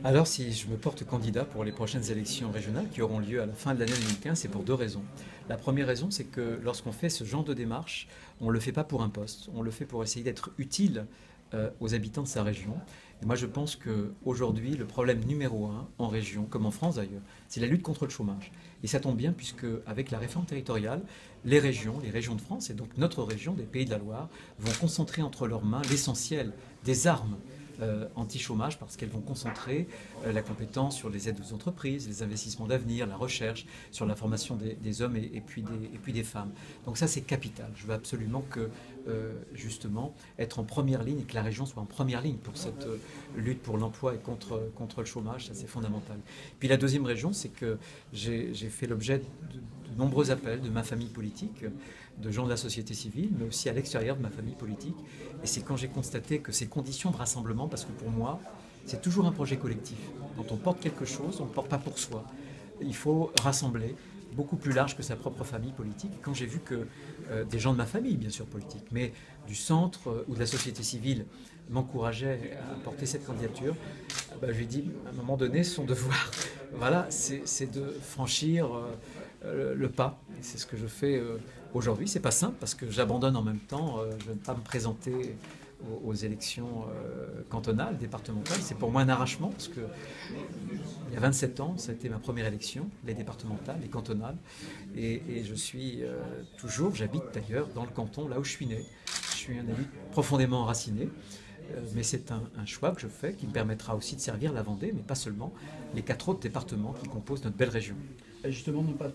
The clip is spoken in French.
Alors, si je me porte candidat pour les prochaines élections régionales qui auront lieu à la fin de l'année 2015, c'est pour deux raisons. La première raison, c'est que lorsqu'on fait ce genre de démarche, on ne le fait pas pour un poste, on le fait pour essayer d'être utile aux habitants de sa région. Et moi, je pense qu'aujourd'hui, le problème numéro un en région, comme en France d'ailleurs, c'est la lutte contre le chômage. Et ça tombe bien puisque, avec la réforme territoriale, les régions de France, et donc notre région, des Pays de la Loire, vont concentrer entre leurs mains l'essentiel des armes anti-chômage parce qu'elles vont concentrer la compétence sur les aides aux entreprises, les investissements d'avenir, la recherche, sur la formation des hommes et puis des femmes. Donc ça c'est capital. Je veux absolument que justement être en première ligne et que la région soit en première ligne pour cette lutte pour l'emploi et contre le chômage, ça c'est fondamental. Puis la deuxième région, c'est que j'ai fait l'objet de nombreux appels de ma famille politique, de gens de la société civile, mais aussi à l'extérieur de ma famille politique. Et c'est quand j'ai constaté que ces conditions de rassemblement, parce que pour moi, c'est toujours un projet collectif. Quand on porte quelque chose, on ne le porte pas pour soi. Il faut rassembler beaucoup plus large que sa propre famille politique. Et quand j'ai vu que des gens de ma famille, bien sûr politique, mais du centre ou de la société civile m'encourageaient à porter cette candidature, je lui ai dit, à un moment donné, son devoir, voilà, c'est de franchir le pas. C'est ce que je fais aujourd'hui. C'est pas simple parce que j'abandonne en même temps. Je ne vais pas me présenter aux élections cantonales, départementales. C'est pour moi un arrachement parce que il y a 27 ans, ça a été ma première élection, les départementales, les cantonales. Et je suis toujours, j'habite d'ailleurs dans le canton, là où je suis né. Je suis un élu profondément enraciné. Mais c'est un choix que je fais qui me permettra aussi de servir la Vendée, mais pas seulement, les quatre autres départements qui composent notre belle région. Et justement, non pas